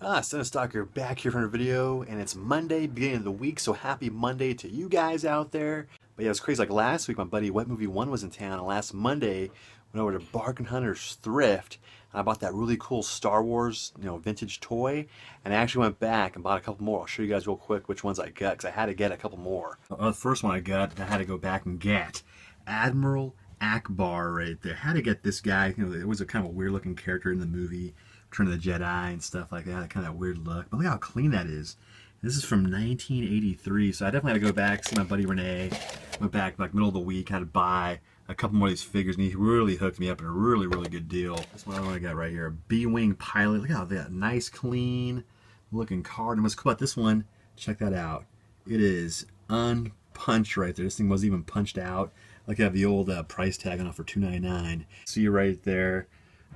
Stalker back here from a video, and it's Monday, beginning of the week, so happy Monday to you guys out there. But yeah, it was crazy. Like last week, my buddy Wet Movie 1 was in town, and last Monday, went over to Bargain Hunters Thrift, and I bought that really cool Star Wars, vintage toy, and I actually went back and bought a couple more. I'll show you guys real quick which ones I got, because I had to get a couple more. The first one I got, I had to go back and get Admiral Akbar right there. Had to get this guy. It was a kind of a weird looking character in the movie, Return of the Jedi and stuff like that. Kind of that weird look. But look how clean that is. This is from 1983, so I definitely had to go back, see my buddy Renee. Went back like middle of the week, had to buy a couple more of these figures, and he really hooked me up in a really, really good deal. This one I got right here, a B-Wing pilot. Look how that nice, clean looking card. And what's cool about this one, check that out. It is unpunched right there. This thing wasn't even punched out. Like you have the old price tag on it for $2.99. See right there,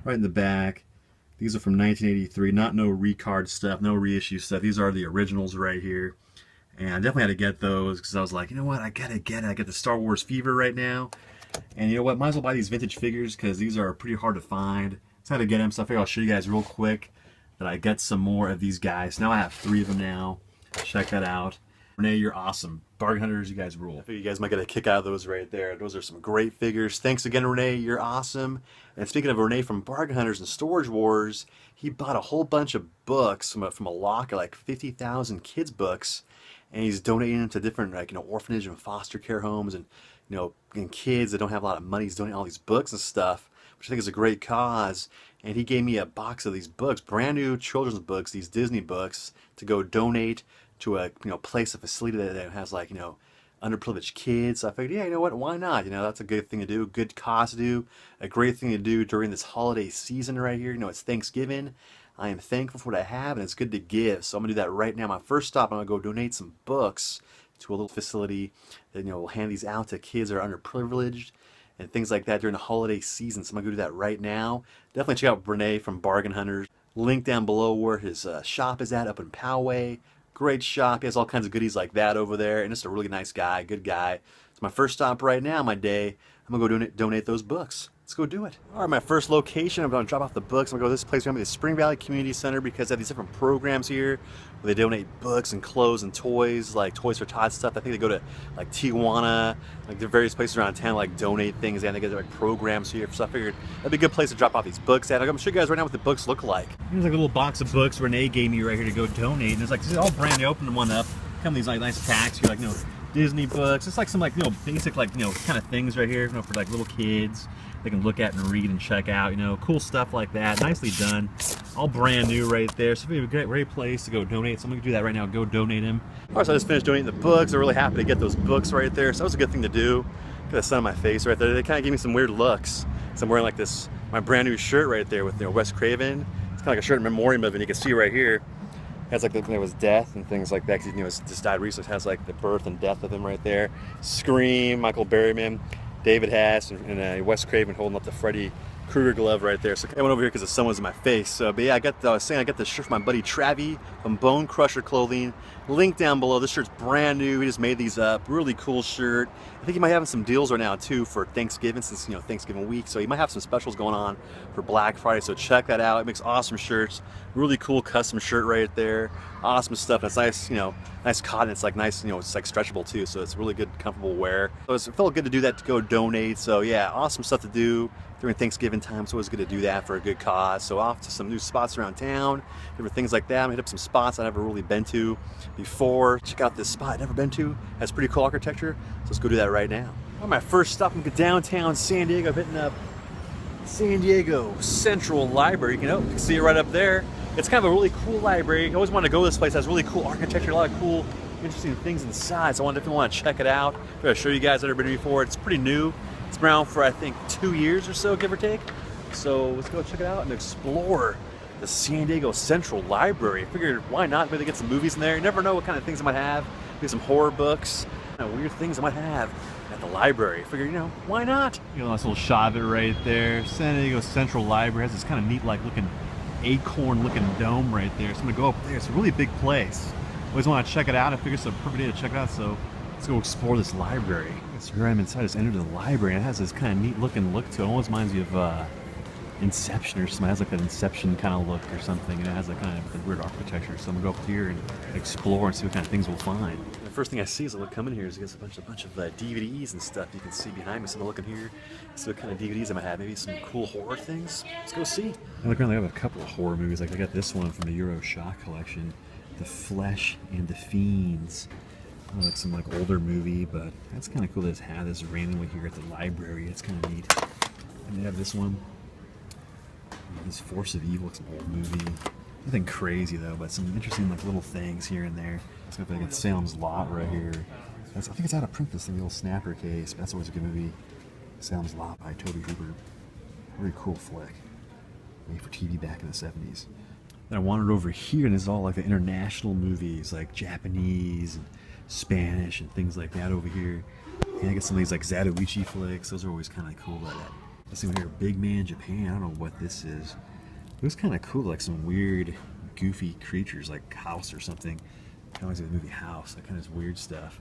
right in the back. These are from 1983, not no recard stuff, no reissue stuff. These are the originals right here. And I definitely had to get those because I was like, you know what, I gotta get it. I get the Star Wars fever right now. And you know what, might as well buy these vintage figures because these are pretty hard to find. So I had to get them, so I figured I'll show you guys real quick that I get some more of these guys. Now I have 3 of them now. Check that out. Renee, you're awesome. Bargain Hunters, you guys rule. I figure you guys might get a kick out of those right there. Those are some great figures. Thanks again, Renee. You're awesome. And speaking of Renee from Bargain Hunters and Storage Wars, he bought a whole bunch of books from a locker, like 50,000 kids books, and he's donating them to different orphanage and foster care homes and and kids that don't have a lot of money. He's donating all these books and stuff, which I think is a great cause. And he gave me a box of these books, brand new children's books, these Disney books, to go donate to a place, a facility that has underprivileged kids. So I figured, yeah, you know what, why not? That's a good thing to do, good cause to do, a great thing to do during this holiday season right here. It's Thanksgiving. I am thankful for what I have, and it's good to give. So I'm gonna do that right now. My first stop, I'm gonna go donate some books to a little facility that will hand these out to kids that are underprivileged and things like that during the holiday season. So I'm gonna go do that right now. Definitely check out Renee from Bargain Hunters. Link down below where his shop is at, up in Poway. Great shop. He has all kinds of goodies like that over there, and just a really nice guy, good guy. It's my first stop right now, my day. I'm gonna go donate those books. Let's go do it. All right, my first location, I'm gonna drop off the books. I'm gonna go to this place, the Spring Valley Community Center, because they have these different programs here where they donate books and clothes and toys, like Toys for Tots stuff. I think they go to like Tijuana, like there are various places around town, like donate things, and they get like programs here. So I figured that'd be a good place to drop off these books at. I'm gonna show you guys right now what the books look like. Here's like a little box of books Renee gave me right here to go donate, and it's like all brand new. Open one up, come these like nice packs here, like Disney books. It's like some basic kind of things right here, for like little kids. They can look at and read and check out, cool stuff like that. Nicely done. All brand new right there. So it'd be a great place to go donate. So I'm gonna do that right now, go donate them. All right, so I just finished donating the books. I'm really happy to get those books right there. So that was a good thing to do. Got the sun on my face right there. They kind of gave me some weird looks. So I'm wearing like my brand new shirt right there with Wes Craven. It's kind of like a shirt in memoriam of him. You can see right here, it has like his death and things like that. Cause he's just died recently. It has like the birth and death of him right there. Scream, Michael Berryman, David Hass, and Wes Craven holding up the Freddy Krueger glove right there. So I went over here because the sun was in my face. But yeah, I was saying I got the shirt from my buddy Travi from Bone Crusher Clothing. Link down below. This shirt's brand new. He just made these up. Really cool shirt. I think he might have some deals right now too for Thanksgiving, since Thanksgiving week. So he might have some specials going on for Black Friday. So check that out. It makes awesome shirts. Really cool custom shirt right there. Awesome stuff. And it's nice, nice cotton. It's like nice, it's like stretchable too. So it's really good, comfortable wear. So it felt good to do that, to go donate. So yeah, awesome stuff to do during Thanksgiving time. So it was good to do that for a good cause. So off to some new spots around town, different things like that. I'm gonna hit up some spots I've never really been to before. Check out this spot I've never been to. Has pretty cool architecture. So let's go do that right now. On my first stop, I'm downtown San Diego. I'm hitting up San Diego Central Library. You can see it right up there. It's kind of a really cool library. I always wanted to go to this place. It has really cool architecture, a lot of cool, interesting things inside. So I definitely want to check it out. I'm going to show you guys that I've been before. It's pretty new. It's been around for I think 2 years or so, give or take. So let's go check it out and explore the San Diego Central Library. I figured, why not? Maybe get some movies in there. You never know what kind of things I might have. Maybe some horror books, weird things I might have at the library. I figured, why not? Nice little shot of it right there. San Diego Central Library has this kind of neat, looking acorn-looking dome right there. So I'm gonna go up there. It's a really big place. Always want to check it out. I figured it's a perfect day to check it out. So let's go explore this library. So here I'm inside. Just entered the library, and it has this kind of neat looking look to it. Almost reminds you of Inception or something. It has like an Inception kind of look or something, and it has like kind of weird architecture. So I'm gonna go up here and explore and see what kind of things we'll find. The first thing I see as I look come in here is there's a bunch of DVDs and stuff you can see behind me. So I'm looking here, see what kind of DVDs I might have. Maybe some cool horror things. Let's go see. I look around, they have a couple of horror movies. Like I got this one from the Euro Shock collection, The Flesh and the Fiends. Like some like older movie, but that's kind of cool to just have this randomly here at the library. It's kind of neat. And they have this one. This Force of Evil, it's an old movie. Nothing crazy though, but some interesting like little things here and there. It's got like Salem's Lot right here. I think it's out of print, this thing, the old snapper case. But that's always a good movie. Salem's Lot by Toby Hooper. Very cool flick. Made for TV back in the 70s. Then I wandered over here, and this is all like the international movies, like Japanese and Spanish and things like that over here. And I get some of these like Zatoichi flicks. Those are always kind of cool. Let's see here, Big Man Japan. I don't know what this is. It was kind of cool, like some weird, goofy creatures, like House or something. Kind of like the movie House. That kind of weird stuff.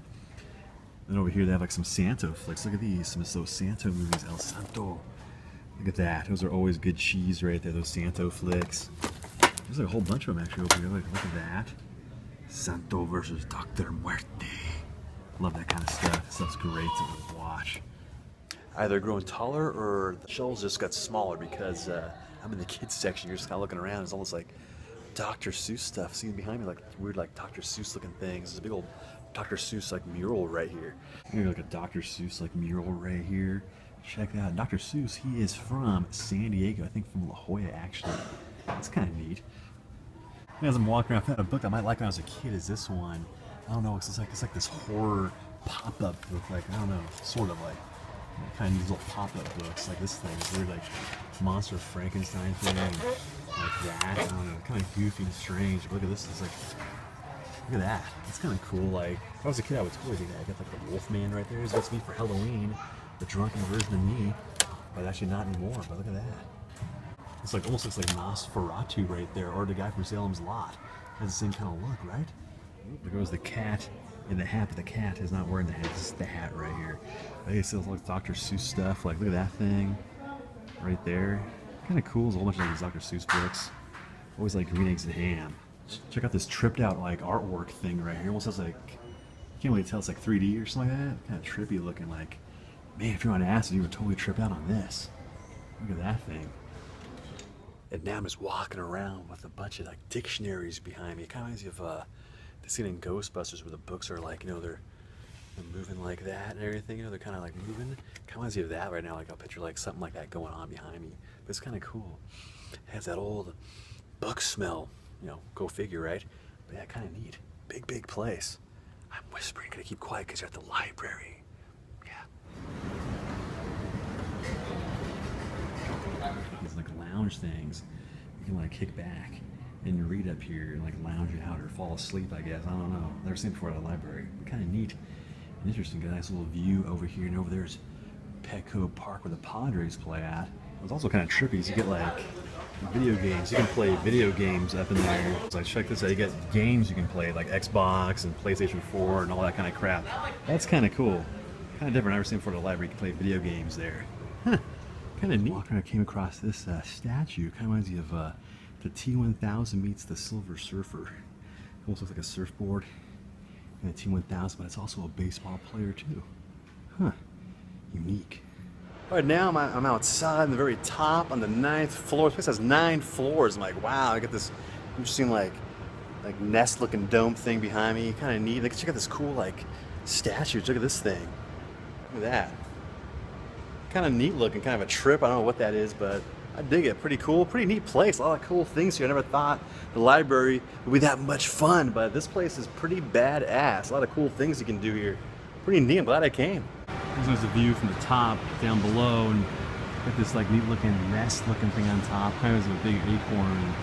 Then over here they have like some Santo flicks. Look at these, some of those Santo movies. El Santo. Look at that. Those are always good cheese right there. Those Santo flicks. There's like a whole bunch of them actually over here. Look at that. Santo versus Dr. Muerte. Love that kind of stuff. This stuff's great to watch. Either growing taller or the shelves just got smaller because I'm in the kids section. You're just kind of looking around. It's almost like Dr. Seuss stuff. See behind me, like weird, like Dr. Seuss looking things. There's a big old Dr. Seuss like mural right here. Maybe like a Dr. Seuss like mural right here. Check that out. Dr. Seuss, he is from San Diego. I think from La Jolla actually. It's kind of neat. As I'm walking around, I found a book I might like when I was a kid. Is this one? I don't know. It's like this horror pop-up book. Like I don't know, sort of like. Kind of these little pop-up books, like this thing, it's weird, like Monster Frankenstein thing, like that. I don't know, kind of goofy and strange. But look at this. It's like, look at that. It's kind of cool. Like if I was a kid, I would totally do that. I got like the Wolfman right there. That's me for Halloween, the drunken version of me, but actually not anymore. But look at that. It's like almost looks like Nosferatu right there, or the guy from Salem's Lot. Has the same kind of look, right? There goes the cat in the hat, but the cat is not wearing the hat. This is the hat right here. But it still looks like Dr. Seuss stuff. Like, look at that thing right there. Kind of cool. There's a whole bunch of these Dr. Seuss books. Always like green eggs and ham. Check out this tripped out like artwork thing right here. Almost has like, you can't really tell it's like 3D or something like that. Kind of trippy looking. Like, man, if you're on acid, you would totally trip out on this. Look at that thing. And now I'm just walking around with a bunch of like dictionaries behind me. It kind of reminds me of the scene in Ghostbusters where the books are like, you know, they're moving like that and everything, you know, they're kind of like moving. Kind of reminds me of that right now, like I'll picture like something like that going on behind me. But it's kind of cool. It has that old book smell, you know, go figure, right? But yeah, kind of neat. Big place. I'm whispering, gonna keep quiet because you're at the library. Yeah. These like lounge things, you can like kick back and read up here and like lounge out or fall asleep, I guess. I don't know. Never seen it before at a library. But kind of neat and interesting. Got a nice little view over here, and over there's Petco Park where the Padres play at. It's also kind of trippy. So you get like video games. You can play video games up in there. So like, check this out. You get games you can play like Xbox and PlayStation 4 and all that kind of crap. That's kind of cool. Kind of different. I've never seen before at a library. You can play video games there. Huh. Kind of neat. Walking around, I came across this statue. Kind of reminds me of the T-1000 meets the Silver Surfer. It almost looks like a surfboard and the T-1000, but it's also a baseball player too. Huh. Unique. All right, now I'm outside on the very top on the 9th floor. This place has 9 floors. I'm like, wow, I got this interesting like nest-looking dome thing behind me. Kind of neat. Like, check out this cool like statues. Look at this thing. Look at that. Kind of neat looking. Kind of a trip. I don't know what that is, but I dig it. Pretty cool. Pretty neat place. A lot of cool things here. I never thought the library would be that much fun, but this place is pretty badass. A lot of cool things you can do here. Pretty neat. I'm glad I came. There's a view from the top down below, and got this like neat looking nest looking thing on top. Kind of a big acorn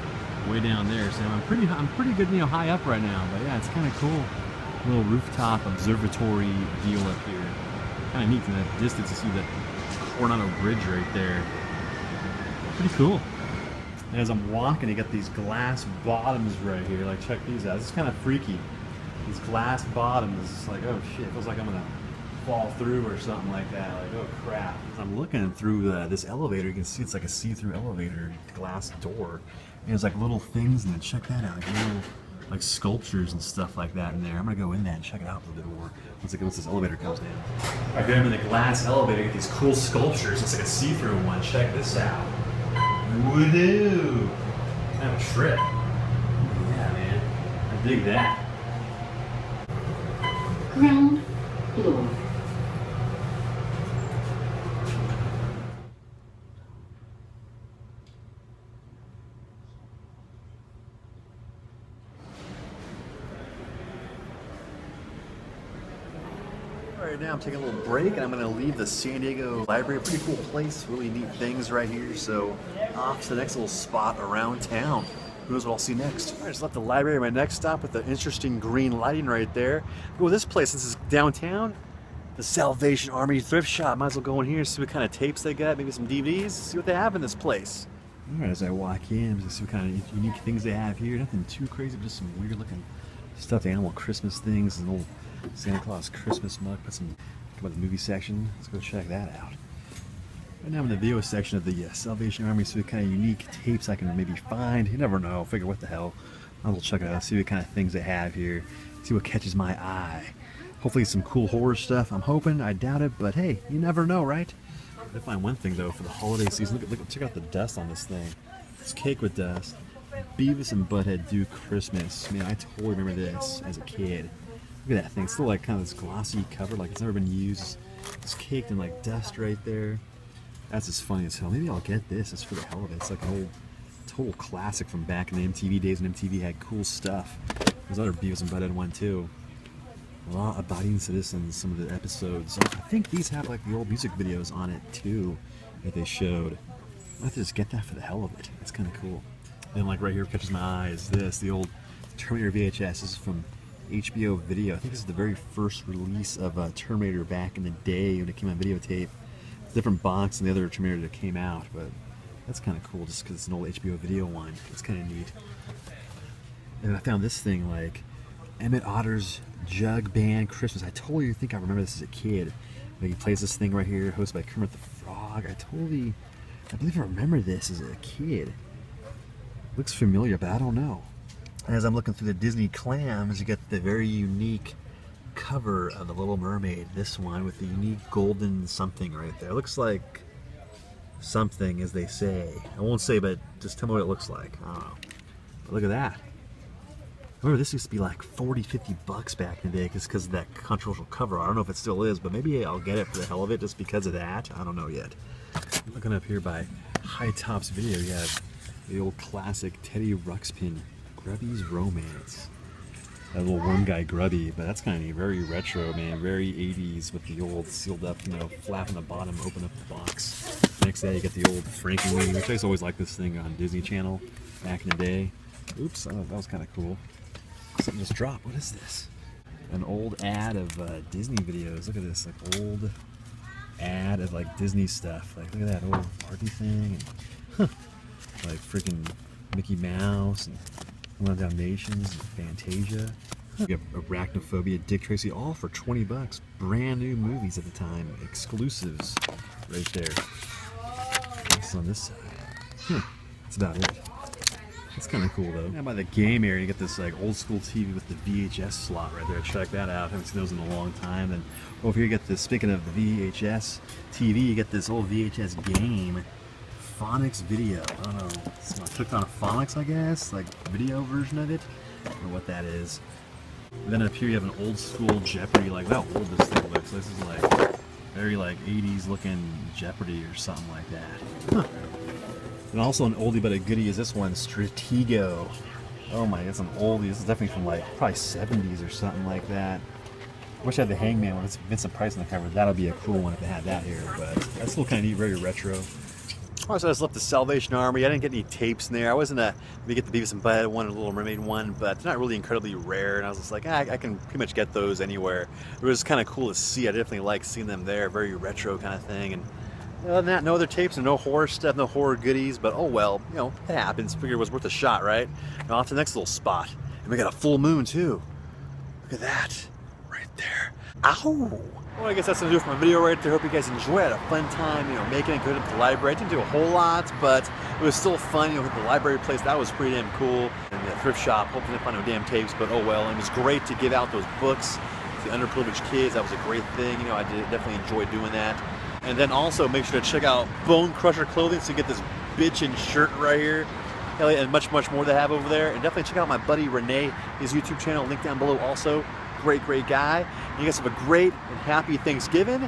way down there. So I'm pretty good, you know, high up right now. But yeah, it's kind of cool. A little rooftop observatory deal up here. Kind of neat. In that distance, you see the Coronado Bridge right there. Pretty cool. And as I'm walking, you got these glass bottoms right here. Like, check these out. This is kind of freaky. These glass bottoms. It's like, oh shit, it feels like I'm gonna fall through or something like that. Like, oh crap. As I'm looking through this elevator, you can see it's like a see-through elevator, glass door. And there's like little things in there. Check that out. Like little like sculptures and stuff like that in there. I'm gonna go in that and check it out a little bit more once this elevator comes down. Alright, here I'm in the glass elevator. You get these cool sculptures. It's like a see-through one. Check this out. Woo-hoo! Kind of a trip. Yeah, man. I dig that. Ground floor. Alright, now I'm taking a little break and I'm going to leave the San Diego Library. Pretty cool place, really neat things right here. So off to the next little spot around town. Who knows what I'll see next. I just left the library, my next stop with the interesting green lighting right there. Go to this place, this is downtown. The Salvation Army thrift shop. Might as well go in here and see what kind of tapes they got, maybe some DVDs, see what they have in this place. Alright, as I walk in, see what kind of unique things they have here. Nothing too crazy, but just some weird looking stuffed animal Christmas things, an old Santa Claus Christmas mug. Put some, come about the movie section. Let's go check that out. Right now I'm in the video section of the Salvation Army, see what kind of unique tapes I can maybe find. You never know, figure what the hell. I'll check it out, see what kind of things they have here, see what catches my eye. Hopefully some cool horror stuff. I'm hoping, I doubt it, but hey, you never know, right? I did find one thing though for the holiday season. Look, check out the dust on this thing. It's cake with dust. Beavis and Butthead Do Christmas. Man, I totally remember this as a kid. Look at that thing, it's still like kind of this glossy cover, like it's never been used. It's caked in like dust right there. That's just funny as hell. Maybe I'll get this just for the hell of it. It's like an old, total classic from back in the MTV days when MTV had cool stuff. There's other Beavis and Butthead one too. Law Abiding Citizens, some of the episodes. I think these have like the old music videos on it too that they showed. I have to just get that for the hell of it. It's kind of cool. And like right here catches my eye is this, the old Terminator VHS. This is from HBO Video. I think this is the very first release of Terminator back in the day when it came on videotape. It's a different box than the other Terminator that came out, but that's kind of cool just because it's an old HBO Video one. It's kind of neat. And I found this thing like Emmett Otter's Jug Band Christmas. I totally think I remember this as a kid. Like he plays this thing right here, hosted by Kermit the Frog. I believe I remember this as a kid. Looks familiar, but I don't know. And as I'm looking through the Disney clams, you get the very unique cover of The Little Mermaid. This one with the unique golden something right there. It looks like something, as they say. I won't say, but just tell me what it looks like. I don't know. But look at that. I remember this used to be like 40, 50 bucks back in the day because of that controversial cover. I don't know if it still is, but maybe I'll get it for the hell of it just because of that. I don't know yet. Looking up here by High Tops Video, you have the old classic Teddy Ruxpin, Grubby's Romance. That little one guy Grubby, but that's kind of very retro, man. Very 80s with the old sealed up, you know, flap on the bottom, open up the box. Next day you get the old Frankenweenie, which I used to always like this thing on Disney Channel back in the day. Oops, that was kind of cool. Something just dropped. What is this? An old ad of Disney videos. Look at this, like old ad of like Disney stuff. Like look at that old Barbie thing, and, like freaking Mickey Mouse and One of the Dalmatians, and Fantasia. You got Arachnophobia, Dick Tracy, all for 20 bucks. Brand new movies at the time, exclusives, right there. What's on this side? That's about it. It's kind of cool though. Now by the game area, you get this like old school TV with the VHS slot right there. Check that out. Haven't seen those in a long time. And over here you get this. Speaking of the VHS TV, you get this old VHS game, Phonics Video. I don't know. So I clicked on a Phonics, I guess, like video version of it. I don't know what that is. And then up here you have an old school Jeopardy. Like how old this thing looks. This is like very like 80s looking Jeopardy or something like that. Huh. And also an oldie but a goodie is this one, Stratego. Oh my, it's an oldie. This is definitely from like probably 70s or something like that. I wish I had the Hangman one. It's Vincent Price on the cover. That'll be a cool one if they had that here, but that's still kind of neat, very retro. Also, I just left the Salvation Army. I didn't get any tapes in there. I wasn't maybe get the Beavis and Butthead one or the Little Mermaid one, but they're not really incredibly rare. And I was just like, I can pretty much get those anywhere. It was kind of cool to see. I definitely like seeing them there. Very retro kind of thing. And other than that, no other tapes and no horror stuff, no horror goodies. But oh well, you know, it happens. Figured it was worth a shot, right? Now off to the next little spot. And we got a full moon too. Look at that, right right there. Ow! Well, I guess that's gonna do it for my video right there. Hope you guys enjoyed. I had a fun time, making it good at the library. I didn't do a whole lot, but it was still fun, with the library place. That was pretty damn cool. And the thrift shop, hopefully didn't find no damn tapes, but oh well. And it was great to give out those books to the underprivileged kids. That was a great thing. I definitely enjoyed doing that. And then also make sure to check out Bone Crusher Clothing so you get this bitchin' shirt right here. Hell yeah, and much more they have over there. And definitely check out my buddy Renee, his YouTube channel, link down below also. Great guy. And you guys have a great and happy Thanksgiving.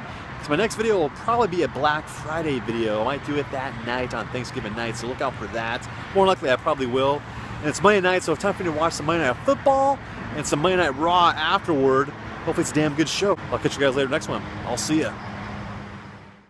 So my next video will probably be a Black Friday video. I might do it that night on Thanksgiving night, so look out for that. More likely I probably will. And it's Monday night, so it's time for me to watch some Monday Night Football and some Monday Night Raw afterward. Hopefully it's a damn good show. I'll catch you guys later next one. I'll see ya.